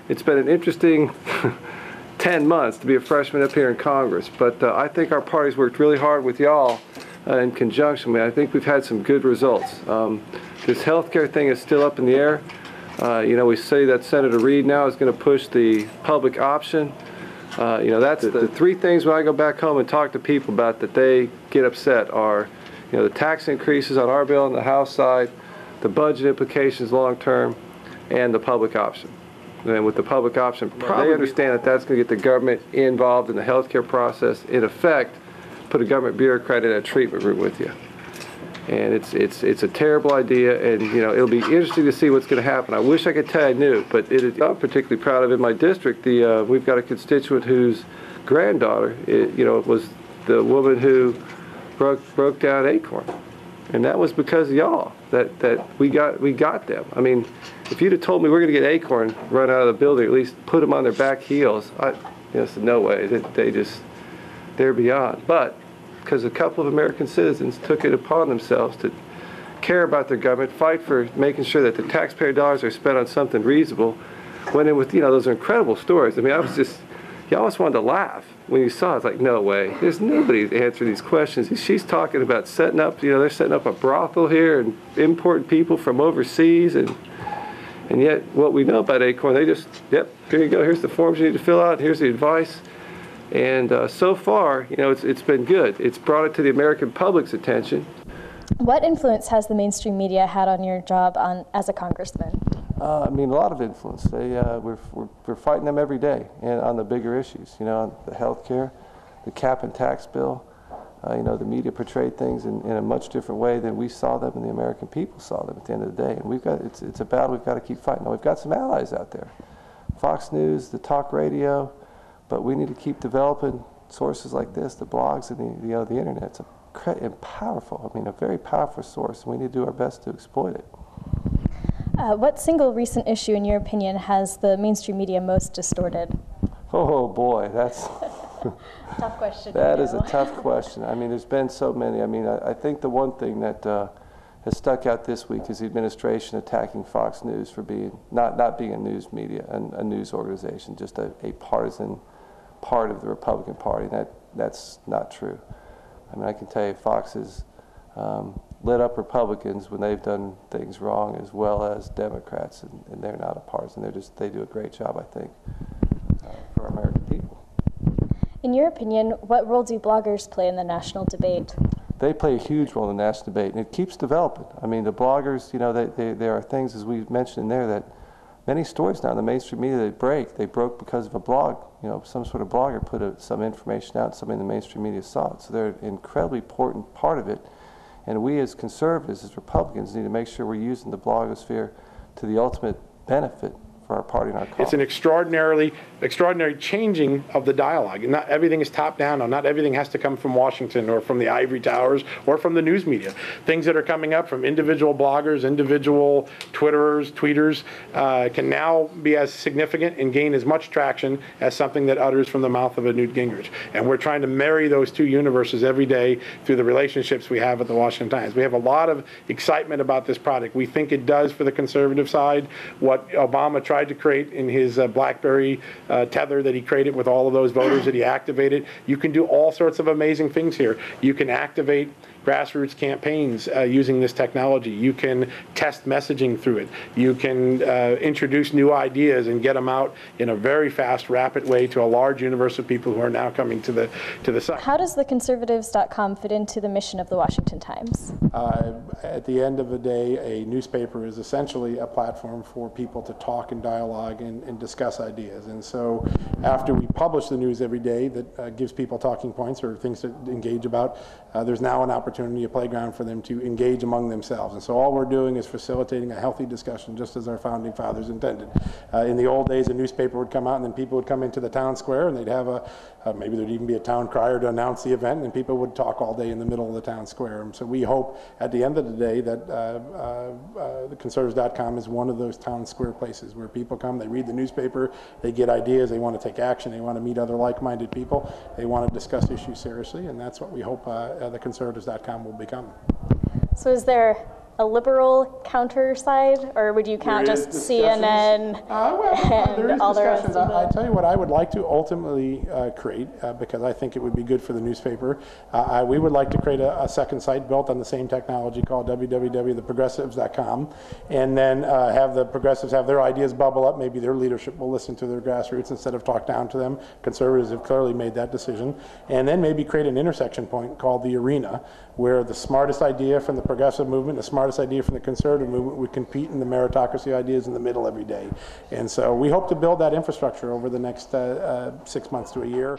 it's been an interesting 10 months to be a freshman up here in Congress, but I think our party's worked really hard with y'all in conjunction. I think we've had some good results. This healthcare thing is still up in the air. We say that Senator Reid now is going to push the public option. That's the three things when I go back home and talk to people about that they get upset are, the tax increases on our bill on the House side, the budget implications long term, and the public option. And with the public option, they understand that that's going to get the government involved in the healthcare process. In effect, put a government bureaucrat in a treatment room with you. And it's a terrible idea, and it'll be interesting to see what's going to happen. I wish I could tell you I knew, but I'm particularly proud of in my district. We've got a constituent whose granddaughter, was the woman who broke down Acorn, and that was because of y'all that we got them. I mean, if you'd have told me we're going to get Acorn run out of the building, at least put them on their back heels, I said no way. They're beyond, but. Because a couple of American citizens took it upon themselves to care about their government, fight for making sure that the taxpayer dollars are spent on something reasonable, went in with, those are incredible stories. I mean, you almost wanted to laugh when you saw it. It's like, no way. There's nobody to answer these questions. She's talking about setting up, they're setting up a brothel here and importing people from overseas. And yet, what we know about Acorn, they just, yep, here you go. Here's the forms you need to fill out. Here's the advice. And so far, it's been good. It's brought it to the American public's attention. What influence has the mainstream media had on your job as a congressman? A lot of influence. We're fighting them every day and on the bigger issues. On the health care, the cap and tax bill. The media portrayed things in a much different way than we saw them and the American people saw them at the end of the day. And it's a battle we've got to keep fighting. Now, we've got some allies out there. Fox News, the talk radio. But we need to keep developing sources like this, the blogs and the internet. It's a very powerful source, and we need to do our best to exploit it. What single recent issue, in your opinion, has the mainstream media most distorted? Oh boy, that's tough question. That is a tough question. There's been so many. I think the one thing that has stuck out this week is the administration attacking Fox News for being not being a news media and a news organization, just a partisan part of the Republican Party. That's not true. I can tell you Fox has lit up Republicans when they've done things wrong, as well as Democrats, and they're not a partisan. They do a great job, I think, for American people. In your opinion, what role do bloggers play in the national debate? They play a huge role in the national debate, and it keeps developing. The bloggers, there are things, as we mentioned in there, that many stories now in the mainstream media, they broke because of a blog. Some sort of blogger put some information out, somebody in the mainstream media saw it. So they're an incredibly important part of it. And we as conservatives, as Republicans, need to make sure we're using the blogosphere to the ultimate benefit for our party and our cause. It's an extraordinary changing of the dialogue. And not everything is top down. Not everything has to come from Washington or from the ivory towers or from the news media. Things that are coming up from individual bloggers, individual Twitterers, tweeters, can now be as significant and gain as much traction as something that utters from the mouth of a Newt Gingrich. And we're trying to marry those two universes every day through the relationships we have at the Washington Times. We have a lot of excitement about this product. We think it does for the conservative side what Obama tried to create in his BlackBerry tether that he created with all of those voters that he activated. You can do all sorts of amazing things here. You can activate grassroots campaigns using this technology. You can test messaging through it. You can introduce new ideas and get them out in a very fast, rapid way to a large universe of people who are now coming to the site. How does theconservatives.com fit into the mission of the Washington Times? At the end of the day, a newspaper is essentially a platform for people to talk and dialogue and discuss ideas. And so after we publish the news every day that gives people talking points or things to engage about, there's now an opportunity, a playground for them to engage among themselves. And so all we're doing is facilitating a healthy discussion, just as our founding fathers intended. In the old days, a newspaper would come out and then people would come into the town square and they'd have maybe there'd even be a town crier to announce the event, and people would talk all day in the middle of the town square. And so we hope at the end of the day that theconservatives.com is one of those town square places where people come, they read the newspaper, they get ideas, they want to take action, they want to meet other like-minded people, they want to discuss issues seriously, and that's what we hope theconservatives.com will become. So is there a liberal counter side, or would you count just CNN and all the rest of them? I'll tell you what I would like to ultimately create, because I think it would be good for the newspaper. We would like to create a second site built on the same technology called www.theprogressives.com, and then have the progressives have their ideas bubble up. Maybe their leadership will listen to their grassroots instead of talk down to them. Conservatives have clearly made that decision. And then maybe create an intersection point called the arena, where the smartest idea from the progressive movement, the smartest idea from the conservative movement would compete in the meritocracy ideas in the middle every day. And so we hope to build that infrastructure over the next 6 months to a year.